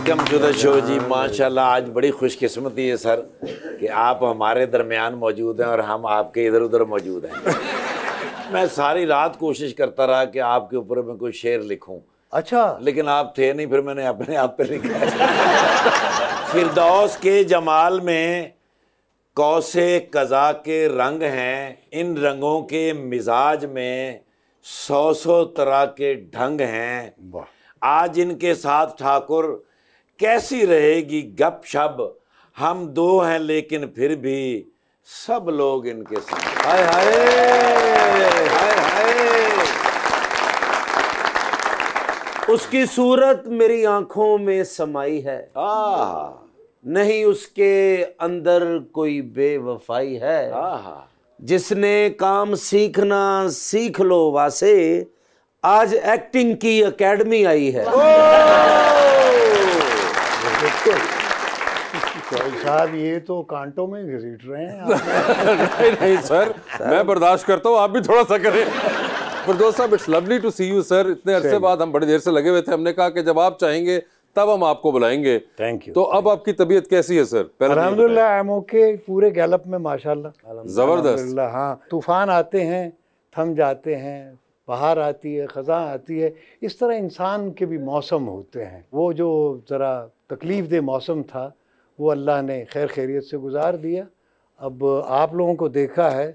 Welcome to the show जी। माशाल्लाह आज बड़ी खुशकिस्मती है सर कि आप हमारे दरमियान मौजूद हैं और हम आपके इधर उधर मौजूद हैं। मैं सारी रात कोशिश करता रहा कि आपके ऊपर मैं कोई शेर लिखूं, अच्छा, लेकिन आप थे नहीं, फिर मैंने अपने आप पे लिखा। फिरदौस के जमाल में कौसे कज़ा के रंग हैं, इन रंगों के मिजाज में 100 तरह के ढंग हैं। आज इनके साथ ठाकुर कैसी रहेगी गपशप, हम दो हैं लेकिन फिर भी सब लोग इनके साथ। हाय हाय हाय हाय। उसकी सूरत मेरी आंखों में समाई है, नहीं उसके अंदर कोई बेवफाई है। जिसने काम सीखना सीख लो वासे, आज एक्टिंग की एकेडमी आई है। साहब ये तो कांटों में घसीट रहे हैं आप। नहीं नहीं सर, मैं बर्दाश्त करता हूँ, आप भी थोड़ा सा करें। फिरदौस साहब, it's lovely to see you sir. इतने अरसे बाद हम बड़ी देर से लगे हुए थे, हमने कहा कि जब आप चाहेंगे तब हम आपको बुलाएंगे। Thank you. तो अब आपकी तबीयत कैसी है सर? अल्हम्दुलिल्लाह आई एम ओके। पूरे गैलप में माशाल्लाह जबरदस्त। हाँ, तूफान आते हैं, थम जाते हैं, बहार आती है, ख़ज़ां आती है। इस तरह इंसान के भी मौसम होते हैं। वो जो ज़रा तकलीफ़ दे मौसम था वो अल्लाह ने खैर खैरियत से गुजार दिया। अब आप लोगों को देखा है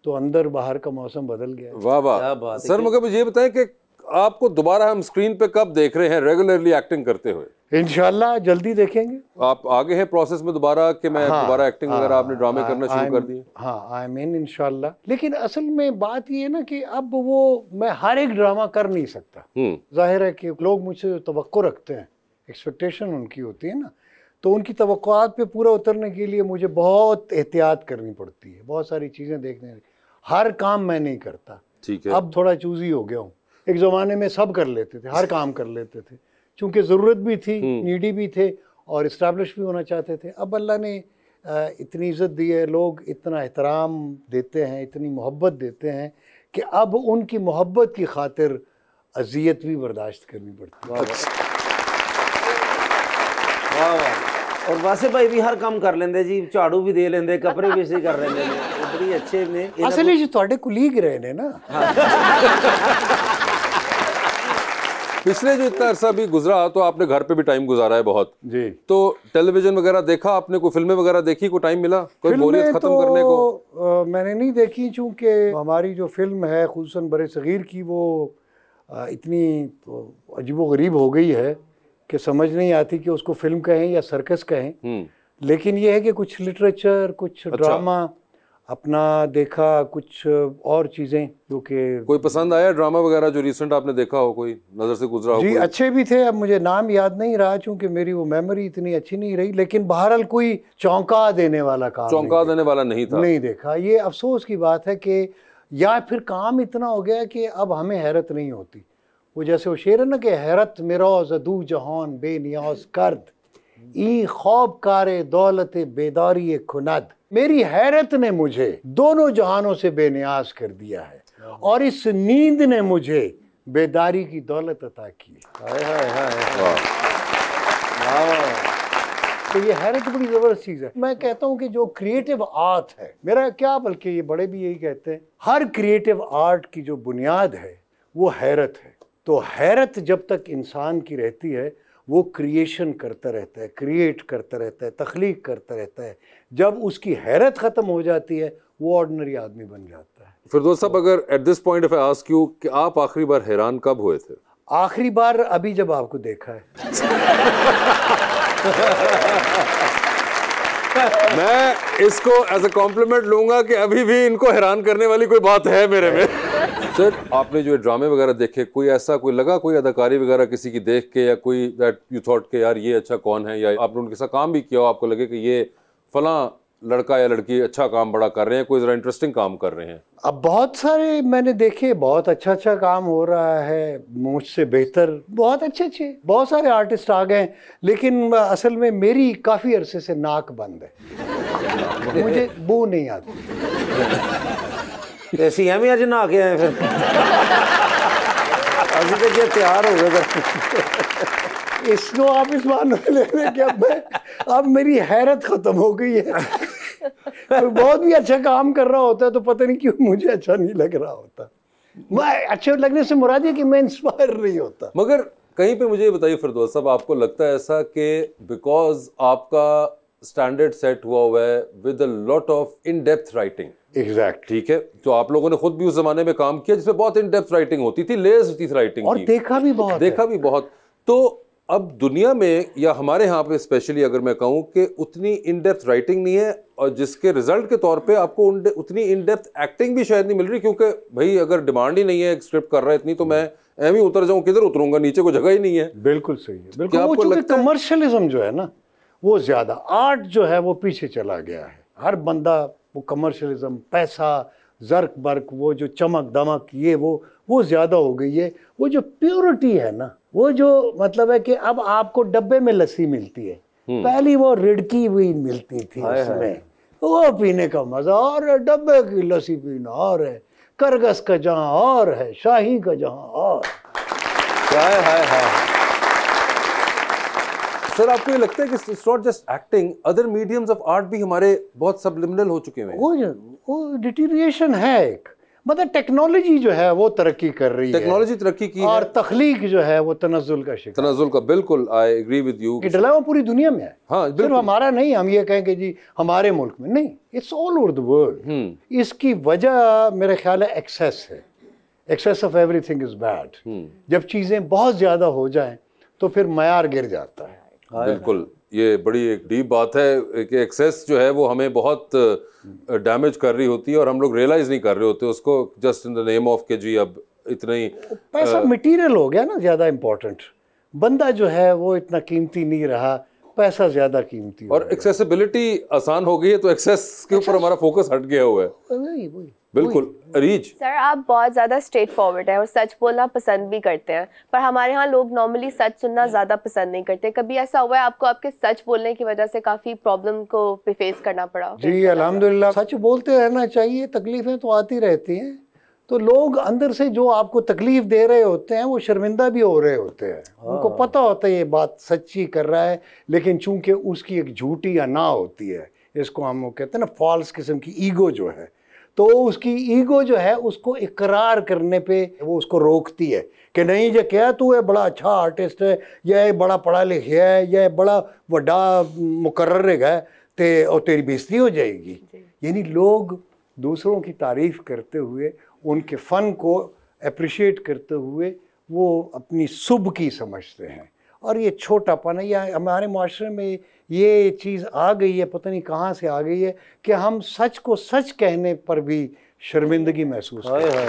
तो अंदर बाहर का मौसम बदल गया। वाह वाह सर, मुझे ये बताएं कि आपको दोबारा हम स्क्रीन पे कब देख रहे हैं रेगुलरली एक्टिंग करते हुए? इंशाल्लाह जल्दी देखेंगे। आप आगे हैं प्रोसेस में दोबारा कि मैं दोबारा एक्टिंग वगैरह आपने ड्रामे करना शुरू कर दिए? हाँ, आई मीन इंशाल्लाह। लेकिन असल में बात ये है ना कि अब वो मैं हर एक ड्रामा कर नहीं सकता। जाहिर है कि लोग मुझसे तवक्को रखते हैं, एक्सपेक्टेशन उनकी होती है ना, तो उनकी तवक्कुआत पे पूरा उतरने के लिए मुझे बहुत एहतियात करनी पड़ती है, बहुत सारी चीज़ें देखने। हर काम मैं नहीं करता। ठीक है। अब थोड़ा चूजी हो गया हूँ। एक ज़माने में सब कर लेते थे, हर काम कर लेते थे, चूँकि ज़रूरत भी थी, नीडी भी थे और इस्टेब्लिश भी होना चाहते थे। अब अल्लाह ने इतनी इज़्ज़त दी है, लोग इतना एहतराम देते हैं, इतनी मोहब्बत देते हैं कि अब उनकी मोहब्बत की खातिर अज़ियत भी बर्दाश्त करनी पड़ती है। और वासे भाई भी हर काम कर लेंगे जी, झाड़ू भी दे लेंगे, कपड़े भी इसी कर लेंगे, बड़ी अच्छे ने। असल में थोड़े कुलीग रहे ने ना। पिछले जो इतना अरसा भी गुजरा तो आपने घर पे भी टाइम गुजारा है बहुत जी। तो टेलीविजन वगैरह देखा आपने? कोई फिल्में वगैरह देखी? कोई टाइम मिला कोई बोरियत खत्म तो करने को? मैंने नहीं देखी, चूँकि हमारी जो फिल्म है खुसूसन बड़े सगीर की, वो इतनी अजीबोगरीब हो गई है कि समझ नहीं आती कि उसको फिल्म कहें या सर्कस कहें। लेकिन ये है कि कुछ लिटरेचर, कुछ ड्रामा अपना देखा, कुछ और चीज़ें जो कि। कोई पसंद आया ड्रामा वगैरह जो रिसेंट आपने देखा हो, कोई नज़र से गुजरा हो? जी कोई? अच्छे भी थे, अब मुझे नाम याद नहीं रहा चूँकि मेरी वो मेमोरी इतनी अच्छी नहीं रही। लेकिन बहरहाल कोई चौंका देने वाला काम, चौंका देने वाला नहीं था, नहीं देखा। ये अफसोस की बात है कि या फिर काम इतना हो गया कि अब हमें हैरत नहीं होती। वो जैसे वो शेर है ना कि हैरत मिरोज दू जहान बेनियाज कर्द, ई खौब कारे दौलत बेदारी खुनद। मेरी हैरत ने मुझे दोनों जहानों से बेनियाज कर दिया है और इस नींद ने मुझे बेदारी की दौलत अता की। तो ये हैरत बड़ी ज़बरदस्त चीज़ है। मैं कहता हूँ कि जो क्रिएटिव आर्ट है, मेरा क्या बल्कि ये बड़े भी यही कहते हैं, हर क्रिएटिव आर्ट की जो बुनियाद है वो हैरत है। तो हैरत जब तक इंसान की रहती है वो क्रिएशन करता रहता है, क्रिएट करता रहता है, तख्लीक करता रहता है। जब उसकी हैरत ख़त्म हो जाती है वो ऑर्डिनरी आदमी बन जाता है। फिरदौस साहब, अगर at this point if I ask you कि आप आखिरी बार हैरान कब हुए थे? आखिरी बार अभी जब आपको देखा है। मैं इसको एज अ कॉम्प्लीमेंट लूंगा कि अभी भी इनको हैरान करने वाली कोई बात है मेरे में। सर, आपने जो ड्रामे वगैरह देखे, कोई ऐसा कोई लगा कोई अदाकारी वगैरह किसी की देख के, या कोई दैट यू थॉट के यार ये अच्छा कौन है, या आपने उनके साथ काम भी किया हो, आपको लगे कि ये फलां लड़का या लड़की अच्छा काम बड़ा कर रहे हैं, कोई ज़रा इंटरेस्टिंग काम कर रहे हैं? अब बहुत सारे मैंने देखे, बहुत अच्छा अच्छा काम हो रहा है, मुझसे बेहतर बहुत अच्छे बहुत सारे आर्टिस्ट आ गए। लेकिन असल में मेरी काफ़ी अरसे से नाक बंद है, मुझे बू नहीं आती। ऐसी हम ही अज नहा के आए फिर अभी तो तैयार हो गए। इसको आप इस मान में ले लें कि अब मेरी हैरत खत्म हो गई है। तो बहुत भी अच्छा काम कर रहा होता है तो पता नहीं क्यों मुझे अच्छा नहीं लग रहा होता। मैं अच्छे लगने से मुराद है कि मैं इंस्पायर नहीं होता। मगर कहीं पे मुझे ये बताइए फिरदौस साहब, आपको लगता है ऐसा कि बिकॉज आपका स्टैंडर्ड सेट हुआ है with a lot of in depth writing, exact, ठीक है, तो आप लोगों ने खुद भी उस जमाने में काम किया जिसमें बहुत इन डेप्थ राइटिंग होती थी, लेयर्स होती थी राइटिंग और की, देखा भी बहुत, तो अब दुनिया में या हमारे यहाँ पे स्पेशली अगर मैं कहूँ कि उतनी इन डेप्थ राइटिंग नहीं है, और जिसके रिजल्ट के तौर पे आपको उतनी इन डेप्थ एक्टिंग भी शायद नहीं मिल रही, क्योंकि भाई अगर डिमांड ही नहीं है, एक स्क्रिप्ट कर रहा है इतनी, तो मैं एम ही उतर जाऊँ, किधर उतरूंगा, नीचे को जगह ही नहीं है। बिल्कुल सही है, बिल्कुल। वो चूंकि कमर्शियलिज्म जो है ना वो ज्यादा, आर्ट जो है वो पीछे चला गया है। हर बंदा वो कमर्शियलिज्म, पैसा, जर्क बर्क, वो जो चमक दमक, ये वो ज्यादा हो गई है। वो जो प्योरिटी है ना, वो जो मतलब है कि अब आपको डब्बे में लस्सी मिलती है, पहली वो रिड़की हुई मिलती थी उसमें, वो पीने का मजा और है, डब्बे की लस्सी पीना और है, करगस का जहां और है, शाही का जहां और। सर आपको ये लगता है कि it's not just acting, other mediums of art भी हमारे बहुत सबलिमिनल हो चुके हैं? वो डिटीरिएशन है एक, मतलब टेक्नोलॉजी जो है वो तरक्की कर रही है, टेक्नोलॉजी तरक्की की और तख्लीक जो है वो तनज़्ज़ुल का शिकार, तनज़्ज़ुल का, बिल्कुल आई एग्री विद यू। कि डिलेमा पूरी दुनिया में है, हाँ, सिर्फ हमारा नहीं, हम ये कहें कि जी हमारे मुल्क में नहीं, it's all over the world. इसकी वजह मेरे ख्याल है एक्सेस है, excess of everything is bad. जब चीज़ें बहुत ज़्यादा हो जाएं तो फिर मयार गिर जाता है। बिल्कुल, ये बड़ी एक डीप बात है कि एक्सेस जो है वो हमें बहुत डैमेज कर रही होती है और हम लोग रियलाइज नहीं कर रहे होते उसको, just in the name of के जी अब इतना ही पैसा मटेरियल हो गया ना ज़्यादा इम्पोर्टेंट, बंदा जो है वो इतना कीमती नहीं रहा, पैसा ज़्यादा कीमती, और एक्सेसिबिलिटी आसान हो गई है तो एक्सेस के ऊपर हमारा फोकस हट गया हुआ है। वही बिल्कुल। रीज सर, आप बहुत ज़्यादा स्ट्रेट फॉरवर्ड है और सच बोलना पसंद भी करते हैं, पर हमारे यहाँ लोग नॉर्मली सच सुनना ज़्यादा पसंद नहीं करते। कभी ऐसा हुआ है आपको आपके सच बोलने की वजह से काफ़ी प्रॉब्लम को फेस करना पड़ा? जी अल्हम्दुलिल्लाह, सच बोलते रहना चाहिए, तकलीफें तो आती रहती हैं, तो लोग अंदर से जो आपको तकलीफ दे रहे होते हैं वो शर्मिंदा भी हो रहे होते हैं, उनको पता होता है ये बात सच्ची कर रहा है, लेकिन चूंकि उसकी एक झूठी अना होती है, इसको हम कहते हैं ना फॉल्स किस्म की ईगो जो है, तो उसकी ईगो जो है उसको इकरार करने पे वो उसको रोकती है कि नहीं ये क्या तू है बड़ा अच्छा आर्टिस्ट है, यह बड़ा पढ़ा लिखा है, यह बड़ा बड़ा मुकर्रर है ते और तेरी बेइज्जती हो जाएगी। यानी लोग दूसरों की तारीफ़ करते हुए, उनके फ़न को अप्रिशिएट करते हुए वो अपनी सुब की समझते हैं, और ये छोटापन है, या हमारे माशरे में ये चीज़ आ गई है, पता नहीं कहाँ से आ गई है, कि हम सच को सच कहने पर भी शर्मिंदगी महसूस करते हैं।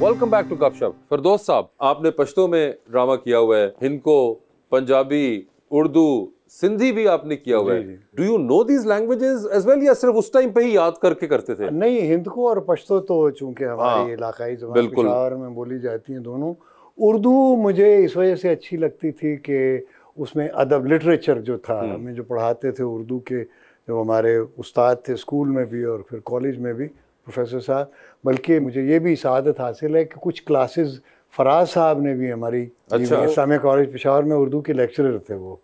वेलकम बैक टू गपशप। फिरदौस साहब, आपने पश्तो में ड्रामा किया हुआ है, हिंदको, पंजाबी, उर्दू, सिंधी भी आपने किया हुआ है। Do you know these languages as well, या सिर्फ उस टाइम पे ही याद करके करते थे? नहीं, हिंदको और पश्तो तो चूंकि हमारी इलाकाई ज़बान पेशावर में बोली जाती हैं दोनों। उर्दू मुझे इस वजह से अच्छी लगती थी कि उसमें अदब, लिटरेचर जो था, हमें जो पढ़ाते थे उर्दू के जो हमारे उस्ताद थे स्कूल में भी और फिर कॉलेज में भी प्रोफेसर साहब, बल्कि मुझे ये भी सआदत हासिल है कि कुछ क्लासेस फराज साहब ने भी हमारी, इस्लामिया कॉलेज पेशावर में उर्दू के लेक्चरर थे वो,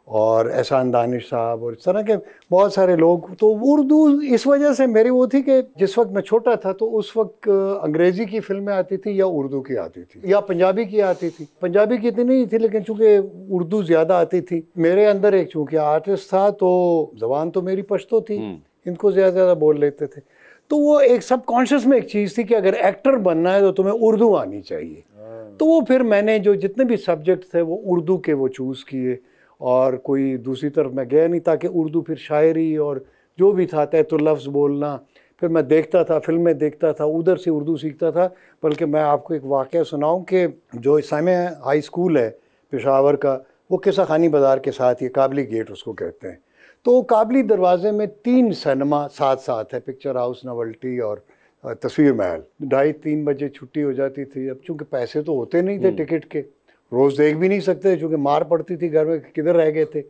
और एहसान दानिश साहब और इस तरह के बहुत सारे लोग। तो उर्दू इस वजह से मेरी वो थी कि जिस वक्त मैं छोटा था तो उस वक्त अंग्रेज़ी की फिल्में आती थी या उर्दू की आती थी या पंजाबी की आती थी। पंजाबी की इतनी नहीं थी, लेकिन चूँकि उर्दू ज़्यादा आती थी, मेरे अंदर एक चूँकि आर्टिस्ट था तो ज़बान तो मेरी पश्तो थी, इनको ज़्यादा बोल लेते थे, तो वो एक सबकॉन्शियस में एक चीज़ थी कि अगर एक्टर बनना है तो तुम्हें उर्दू आनी चाहिए। तो वो फिर मैंने जो जितने भी सब्जेक्ट थे वो उर्दू के वो चूज़ किए, और कोई दूसरी तरफ मैं गया नहीं, ताकि उर्दू फिर शायरी और जो भी था तहत लफ्ज़ बोलना, फिर मैं देखता था, फिल्में देखता था, उधर से उर्दू सीखता था। बल्कि मैं आपको एक वाक़या सुनाऊं कि जो इस्लामिया हाई स्कूल है पेशावर का, वो किस्सा खानी बाज़ार के साथ, ये काबली गेट उसको कहते हैं, तो काबली दरवाज़े में 3 सिनेमा साथ साथ है, पिक्चर हाउस, नवल्टी और तस्वीर महल। 2:30-3 बजे छुट्टी हो जाती थी। अब चूँकि पैसे तो होते नहीं थे टिकट के, रोज़ देख भी नहीं सकते चूँकि मार पड़ती थी घर में, किधर रह गए थे,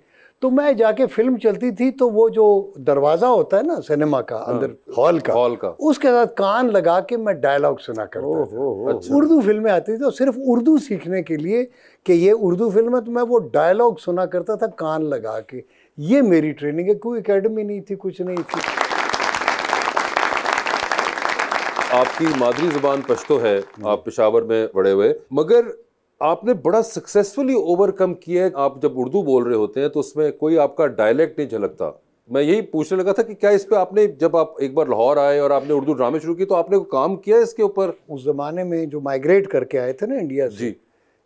तो मैं जाके फिल्म चलती थी तो वो जो दरवाजा होता है ना सिनेमा का अंदर हॉल का उसके साथ कान लगा के मैं डायलॉग सुना करता था। अच्छा। उर्दू फिल्में आती थी तो सिर्फ उर्दू सीखने के लिए कि ये उर्दू फिल्म है तो मैं वो डायलॉग सुना करता था कान लगा के। ये मेरी ट्रेनिंग है, कोई एकेडमी नहीं थी, कुछ नहीं थी। आपकी मादरी जुबान पश्तो है, आप पेशावर में बड़े हुए, मगर आपने बड़ा सक्सेसफुली ओवरकम किया है। आप जब उर्दू बोल रहे होते हैं तो उसमें कोई आपका डायलेक्ट नहीं झलकता। मैं यही पूछने लगा था कि क्या इस पे आपने, जब आप एक बार लाहौर आए और आपने उर्दू ड्रामे शुरू की, तो आपने काम किया इसके ऊपर? उस जमाने में जो माइग्रेट करके आए थे ना इंडिया से,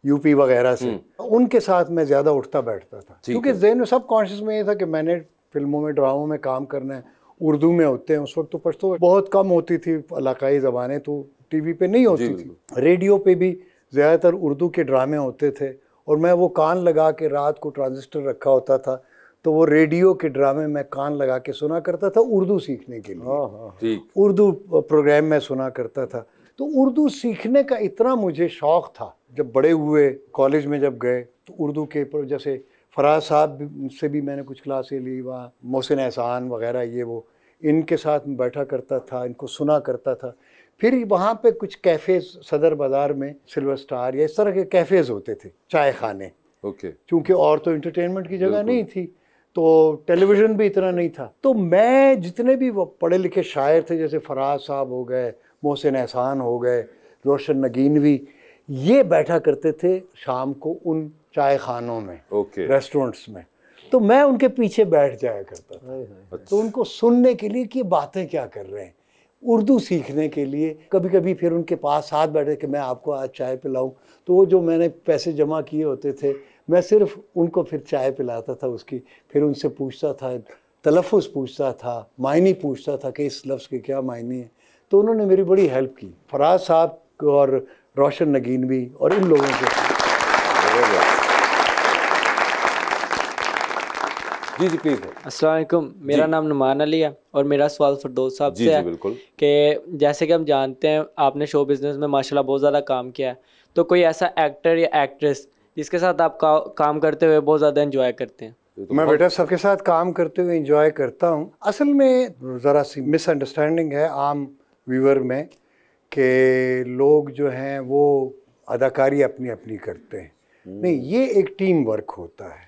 यूपी वगैरह से, उनके साथ मैं ज्यादा उठता बैठता था, क्योंकि ज़हन में सब कॉन्शियस में ये था कि मैंने फिल्मों में ड्रामों में काम करना है, उर्दू में होते हैं। उस वक्त तो पश्तो बहुत कम होती थी, इलाकाई ज़बानें तो टीवी पे नहीं होती थी, रेडियो पे भी ज़्यादातर उर्दू के ड्रामे होते थे। और मैं वो कान लगा के, रात को ट्रांजिस्टर रखा होता था तो वो रेडियो के ड्रामे में कान लगा के सुना करता था उर्दू सीखने के लिए। उर्दू प्रोग्राम में सुना करता था। तो उर्दू सीखने का इतना मुझे शौक़ था। जब बड़े हुए, कॉलेज में जब गए तो उर्दू के, जैसे फराज साहब से भी मैंने कुछ क्लासें ली, वहाँ मोहसिन एहसान वगैरह, ये वो, इनके साथ में बैठा करता था, इनको सुना करता था। फिर वहाँ पे कुछ कैफ़ेज़, सदर बाज़ार में सिल्वर स्टार या इस तरह के कैफ़ेज़ होते थे, चाय खाने। क्योंकि और तो इंटरटेनमेंट की जगह नहीं थी, तो टेलीविज़न भी इतना नहीं था। तो मैं जितने भी वो पढ़े लिखे शायर थे, जैसे फराज साहब हो गए, मोहसिन एहसान हो गए, रोशन नगीनवी, ये बैठा करते थे शाम को उन चाय खानों में, रेस्टोरेंट्स में। तो मैं उनके पीछे बैठ जाया करता था, तो उनको सुनने के लिए कि बातें क्या कर रहे हैं, उर्दू सीखने के लिए। कभी कभी फिर उनके पास साथ बैठे कि मैं आपको आज चाय पिलाऊं, तो वो जो मैंने पैसे जमा किए होते थे, मैं सिर्फ उनको फिर चाय पिलाता था उसकी। फिर उनसे पूछता था, तलफ़ुज़ पूछता था, मायने पूछता था कि इस लफ्ज़ के क्या मायने हैं। तो उन्होंने मेरी बड़ी हेल्प की, फराज साहब और रोशन नगीनवी और इन लोगों के। जी जी प्लीज़। अस्सलाम वालेकुम, मेरा नाम नुमान अली है और मेरा सवाल फरदौस साहब से है कि जैसे कि हम जानते हैं आपने शो बिज़नेस में माशाल्लाह बहुत ज़्यादा काम किया है, तो कोई ऐसा एक्टर या एक्ट्रेस जिसके साथ आप काम करते हुए बहुत ज़्यादा एंजॉय करते हैं? मैं बेटा सबके साथ काम करते हुए एंजॉय करता हूँ। असल में ज़रा सी मिसअंडरस्टैंडिंग है आम व्यूअर में कि लोग जो हैं वो अदाकारी अपनी अपनी करते हैं। नहीं, ये एक टीम वर्क होता है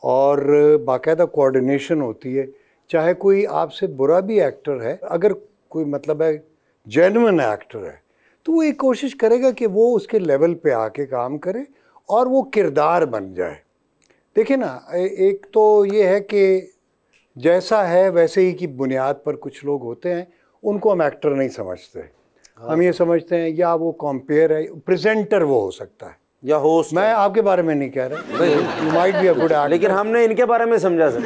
और बाकायदा कोऑर्डिनेशन होती है। चाहे कोई आपसे बुरा भी एक्टर है, अगर कोई मतलब है जेन्युइन एक्टर है, तो वो एक कोशिश करेगा कि वो उसके लेवल पे आके काम करे और वो किरदार बन जाए। देखिए ना, एक तो ये है कि जैसा है वैसे ही की बुनियाद पर कुछ लोग होते हैं, उनको हम एक्टर नहीं समझते। हम ये समझते हैं या वो कॉम्पेयर है, प्रेजेंटर वो हो सकता है या होस्ट। मैं आपके बारे में नहीं कह रहा, you might be a good actor, लेकिन हमने इनके बारे में समझा सर।